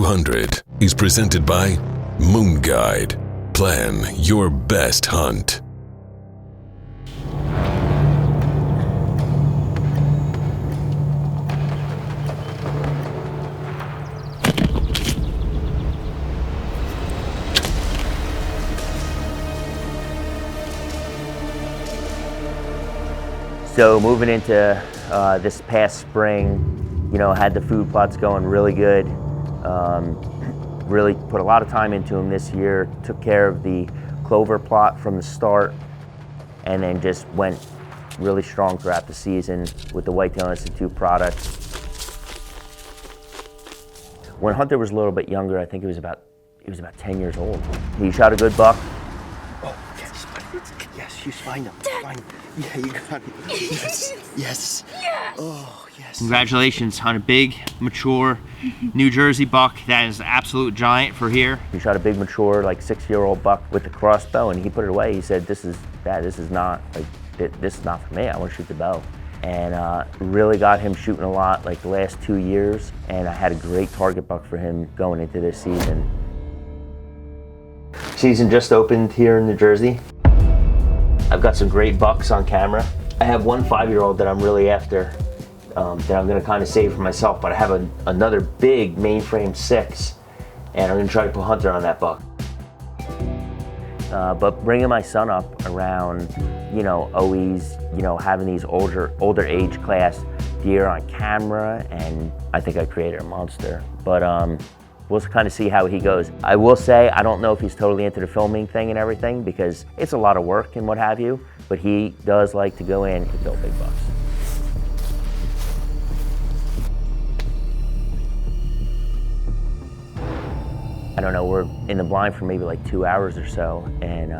200 is presented by Moon Guide. Plan your best hunt. So moving into this past spring, you know, had the food plots going really good. Really put a lot of time into them this year. Took care of the clover plot from the start, and then just went really strong throughout the season with the Whitetail Institute products. When Hunter was a little bit younger, I think he was about 10 years old. He shot a good buck. Oh, yes, buddy. Yes, you find him. Find him. Yeah, you got him. Yes, yes. Yes. Oh, yes. Congratulations on a big, mature New Jersey buck. That is an absolute giant for here. He shot a big, mature, like 6-year-old buck with the crossbow, and he put it away. He said, "This is not for me. I want to shoot the bow." And really got him shooting a lot, like the last 2 years. And I had a great target buck for him going into this season. Season just opened here in New Jersey. I've got some great bucks on camera. I have one 5-year-old that I'm really after, that I'm gonna kind of save for myself, but I have another big mainframe 6, and I'm gonna try to put Hunter on that buck. But bringing my son up around, you know, always, you know, having these older age class deer on camera, and I think I created a monster. But we'll kind of see how he goes. I will say, I don't know if he's totally into the filming thing and everything, because it's a lot of work and what have you, but he does like to go in and kill big bucks. I don't know, we're in the blind for maybe like 2 hours or so, and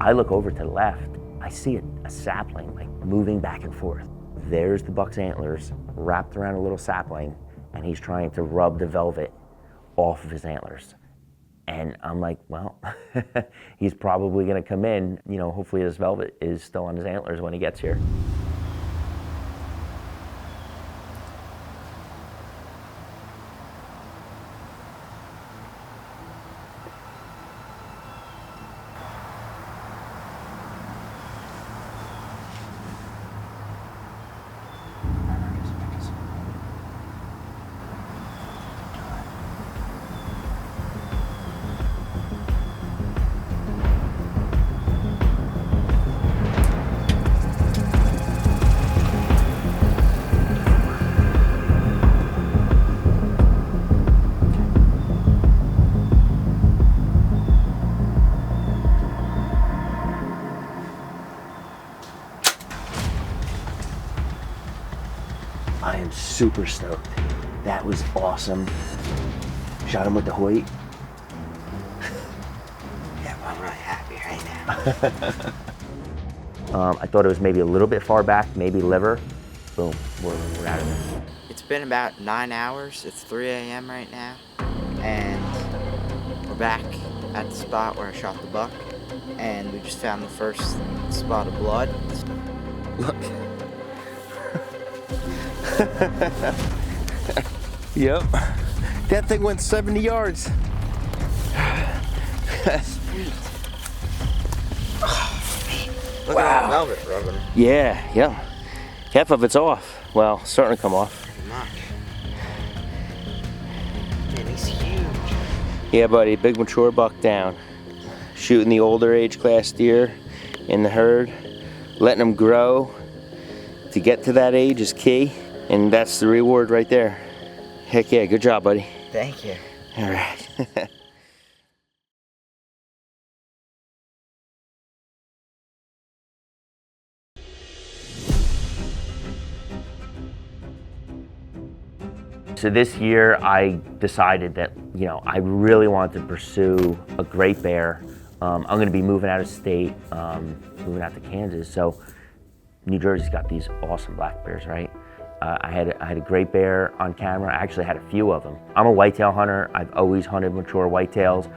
I look over to the left, I see a sapling like moving back and forth. There's the buck's antlers wrapped around a little sapling, and he's trying to rub the velvet off of his antlers. And I'm like, well, he's probably gonna come in, you know, hopefully this velvet is still on his antlers when he gets here. I am super stoked. That was awesome. Shot him with the Hoyt. Yeah, well, I'm really happy right now. I thought it was maybe a little bit far back, maybe liver. Boom, we're out of there. It's been about 9 hours. It's 3 a.m. right now. And we're back at the spot where I shot the buck. And we just found the first spot of blood. Look. Yep. That thing went 70 yards. Sweet. Look Wow. at that velvet rubbing. Yeah, yeah. Half of it's off. Well, starting to come off. Pretty much. Man, he's huge. Yeah, buddy, big mature buck down. Shooting the older age class deer in the herd, letting them grow. To get to that age is key, and that's the reward right there. Heck yeah, good job, buddy. Thank you. All right. So this year I decided that, you know, I really wanted to pursue a great bear. I'm gonna be moving out of state, moving out to Kansas. So New Jersey's got these awesome black bears, right? I had a great bear on camera. I actually had a few of them. I'm a whitetail hunter. I've always hunted mature whitetails,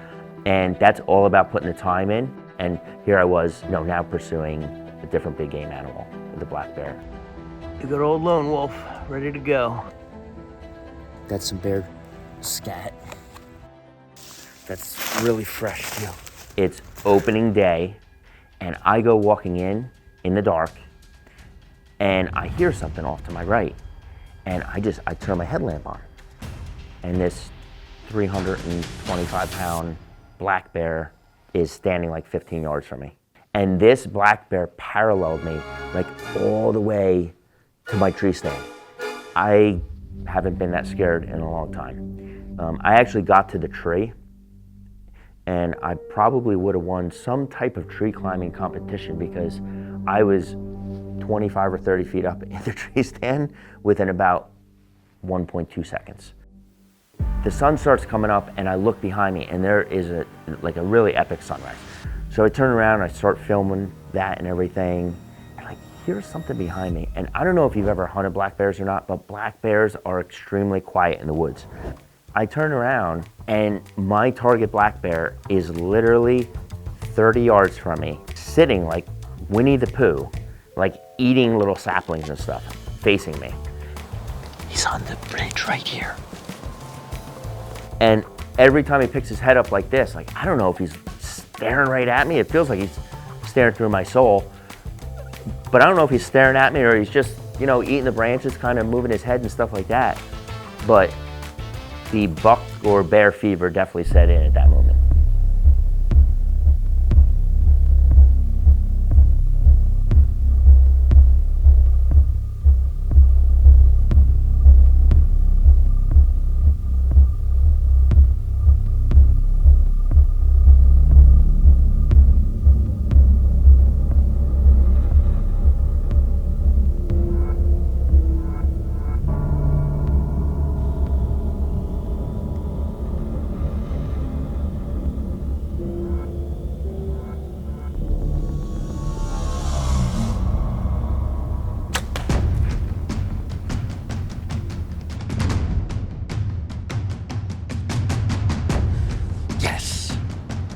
and that's all about putting the time in. And here I was, you know, now pursuing a different big game animal, the black bear. A good old lone wolf, ready to go. That's some bear scat. That's really fresh too. It's opening day, and I go walking in the dark, and I hear something off to my right, and I turn my headlamp on, and this 325-pound black bear is standing like 15 yards from me. And this black bear paralleled me like all the way to my tree stand. I haven't been that scared in a long time. I actually got to the tree, and I probably would have won some type of tree climbing competition because I was 25 or 30 feet up in the tree stand within about 1.2 seconds. The sun starts coming up, and I look behind me, and there is a really epic sunrise. So I turn around, I start filming that and everything, and I hear something behind me. And I don't know if you've ever hunted black bears or not, but black bears are extremely quiet in the woods. I turn around, and my target black bear is literally 30 yards from me, sitting like Winnie the Pooh, like eating little saplings and stuff, facing me. He's on the bridge right here. And every time he picks his head up like this, like, I don't know if he's staring right at me. It feels like he's staring through my soul. But I don't know if he's staring at me or he's just, eating the branches, kind of moving his head and stuff like that. But the buck or bear fever definitely set in at that moment.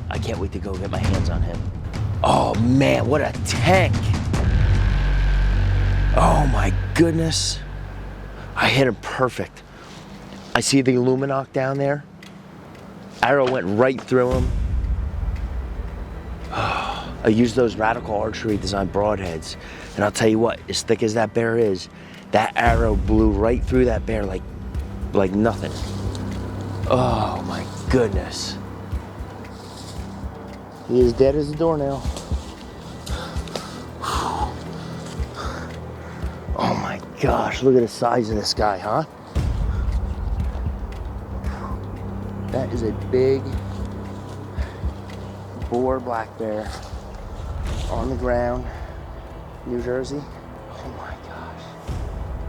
I can't wait to go get my hands on him. Oh man, what a tank. Oh my goodness. I hit him perfect. I see the Illuminoc down there. Arrow went right through him. Oh, I used those Radical Archery Design broadheads. And I'll tell you what, as thick as that bear is, that arrow blew right through that bear like nothing. Oh my goodness. He is dead as a doornail. Oh my gosh, look at the size of this guy, huh? That is a big boar black bear on the ground, New Jersey. Oh my gosh,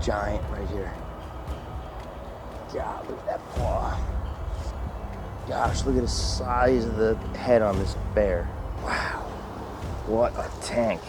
giant right here. God, look at that paw. Gosh, look at the size of the head on this bear. Wow, what a tank.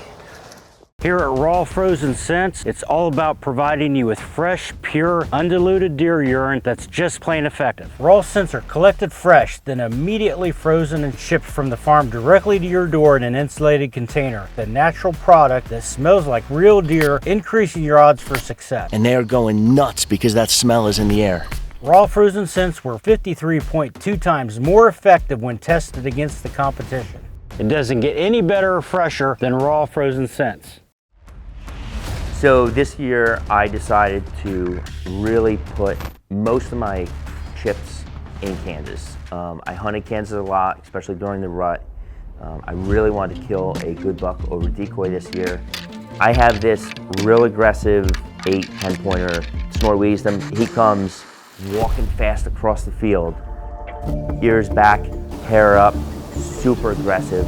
Here at Raw Frozen Scents, it's all about providing you with fresh, pure, undiluted deer urine that's just plain effective. Raw scents are collected fresh, then immediately frozen and shipped from the farm directly to your door in an insulated container. The natural product that smells like real deer, increasing your odds for success. And they are going nuts because that smell is in the air. Raw Frozen Scents were 53.2 times more effective when tested against the competition. It doesn't get any better or fresher than Raw Frozen Scents. So this year I decided to really put most of my chips in Kansas. I hunted Kansas a lot, especially during the rut. I really wanted to kill a good buck over decoy this year. I have this real aggressive 8-10 pointer snort wisdom. He comes walking fast across the field, ears back, hair up, super aggressive.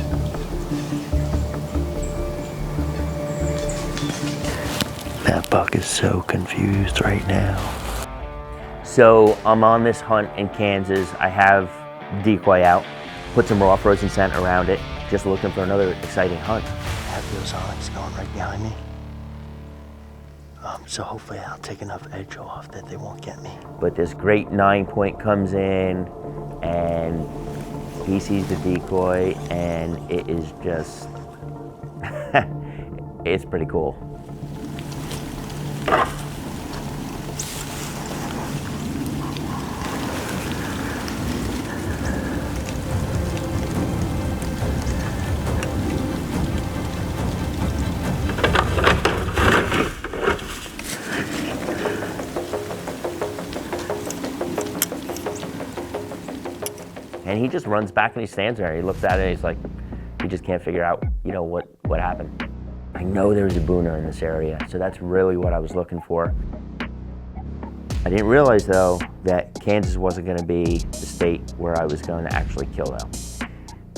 That buck is so confused right now. So I'm on this hunt in Kansas. I have decoy out, put some raw frozen scent around it, just looking for another exciting hunt. I have those onyx going right behind me. So hopefully I'll take enough edge off that they won't get me. But this great 9-point comes in and he sees the decoy and it is just, it's pretty cool. And he just runs back and he stands there. He looks at it and he's like, he just can't figure out, you know, what happened. I know there's a booner in this area, so that's really what I was looking for. I didn't realize though that Kansas wasn't gonna be the state where I was going to actually kill though.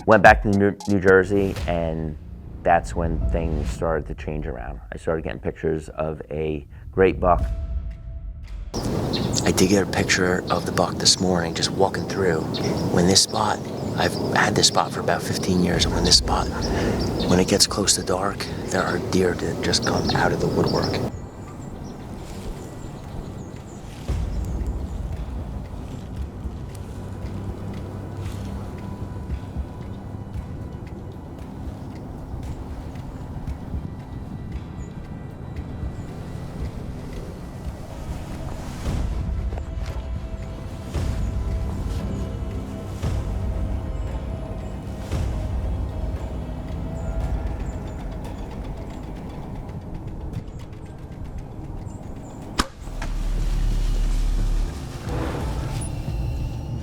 Went back to New Jersey, and that's when things started to change around. I started getting pictures of a great buck. I did get a picture of the buck this morning, just walking through. When this spot, I've had this spot for about 15 years, and when this spot, when it gets close to dark, there are deer that just come out of the woodwork.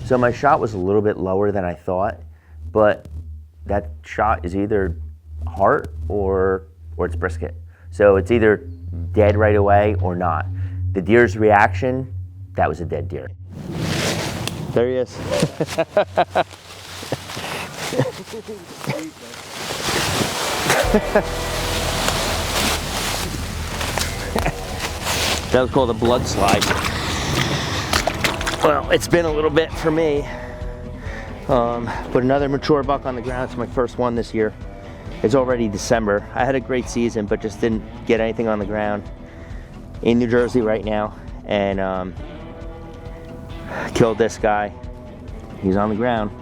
So my shot was a little bit lower than I thought, but that shot is either heart or it's brisket. So it's either dead right away or not. The deer's reaction, that was a dead deer. There he is. That was called a blood slide. Well, it's been a little bit for me. Put another mature buck on the ground. It's my first one this year. It's already December. I had a great season, but just didn't get anything on the ground. In New Jersey right now, and killed this guy. He's on the ground.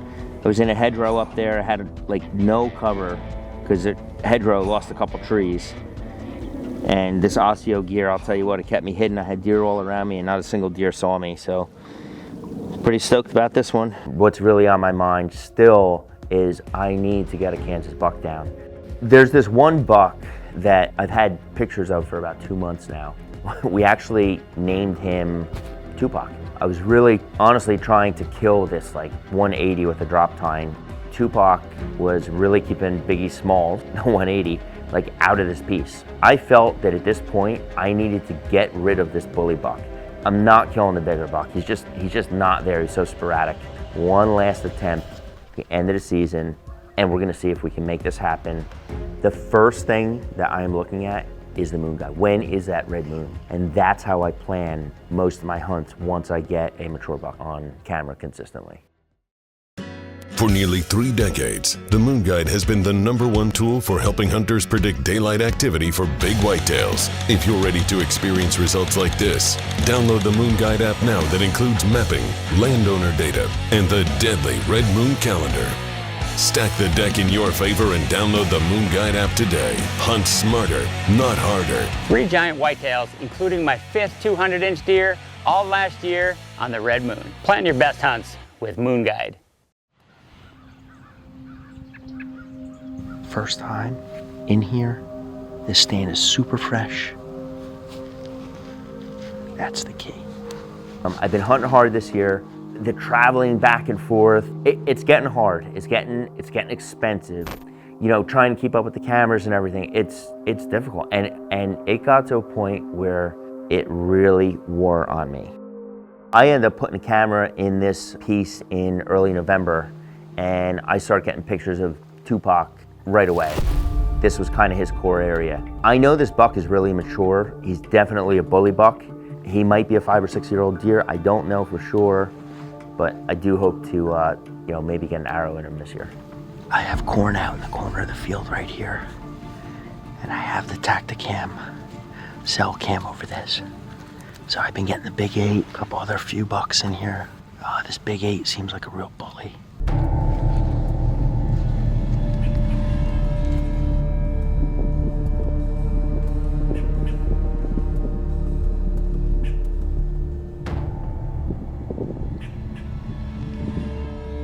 I was in a hedgerow up there. I had like no cover because the hedgerow lost a couple trees. And this Osseo gear, I'll tell you what, it kept me hidden. I had deer all around me and not a single deer saw me, so pretty stoked about this one. What's really on my mind still is I need to get a Kansas buck down. There's this one buck that I've had pictures of for about 2 months now. We actually named him Tupac. I was really honestly trying to kill this like 180 with a drop tine. Tupac was really keeping Biggie Smalls, 180, like out of this piece. I felt that at this point I needed to get rid of this bully buck. I'm not killing the bigger buck. He's just not there. He's so sporadic. One last attempt at the end of the season, and we're gonna see if we can make this happen. The first thing that I'm looking at is the moon guide. When is that red moon? And that's how I plan most of my hunts once I get a mature buck on camera consistently. For nearly 3 decades, the Moon Guide has been the #1 tool for helping hunters predict daylight activity for big whitetails. If you're ready to experience results like this, download the Moon Guide app now that includes mapping, landowner data, and the deadly Red Moon calendar. Stack the deck in your favor and download the Moon Guide app today. Hunt smarter, not harder. 3 giant whitetails, including my 5th 200-inch deer, all last year on the Red Moon. Plan your best hunts with Moon Guide. First time in here, this stand is super fresh. That's the key. I've been hunting hard this year. The traveling back and forth, it's getting hard. It's getting expensive. You know, trying to keep up with the cameras and everything, it's difficult. And it got to a point where it really wore on me. I ended up putting a camera in this piece in early November, and I started getting pictures of Tupac right away. This was kind of his core area. I know this buck is really mature. He's definitely a bully buck. He might be a 5 or 6 year old deer. I don't know for sure, but I do hope to, you know, maybe get an arrow in him this year. I have corn out in the corner of the field right here, and I have the Tacticam cell cam over this. So I've been getting the big 8, a couple other few bucks in here. This big 8 seems like a real bully.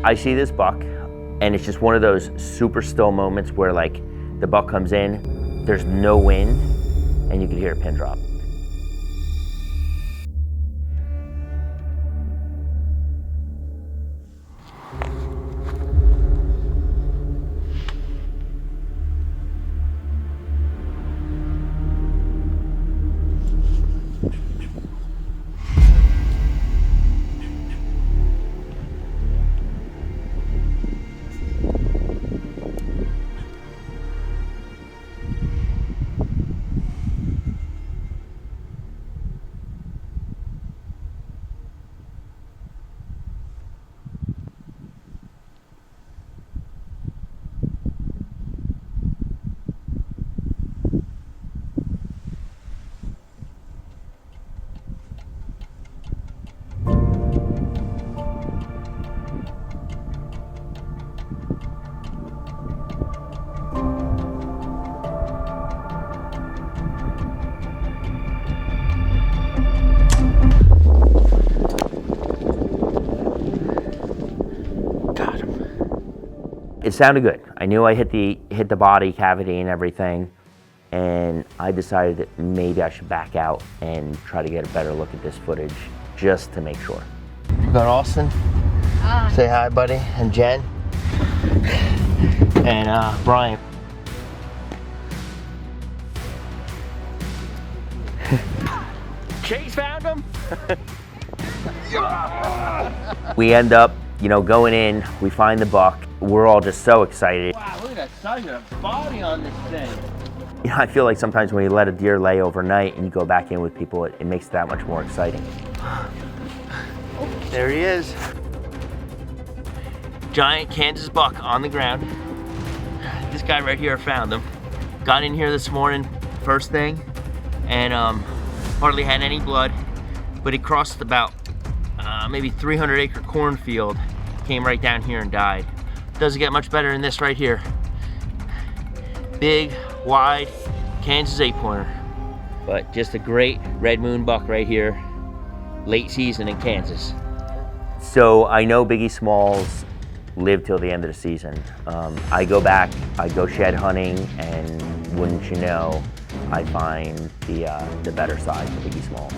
I see this buck, and it's just one of those super still moments where like the buck comes in, there's no wind, and you can hear a pin drop. It sounded good. I knew I hit the body cavity and everything, and I decided that maybe I should back out and try to get a better look at this footage just to make sure. We got Austin. Say hi, buddy, and Jen, and Brian. Chase found him. We end up, going in, we find the buck. We're all just so excited. Wow, look at that size of the body on this thing. I feel like sometimes when you let a deer lay overnight and you go back in with people, it makes it that much more exciting. There he is. Giant Kansas buck on the ground. This guy right here found him. Got in here this morning, first thing, and hardly had any blood, but he crossed about maybe 300-acre cornfield, came right down here and died. Doesn't get much better than this right here. Big, wide, Kansas 8-pointer. But just a great red moon buck right here, late season in Kansas. So I know Biggie Smalls live till the end of the season. I go back, I go shed hunting, and wouldn't you know, I find the better side of Biggie Smalls.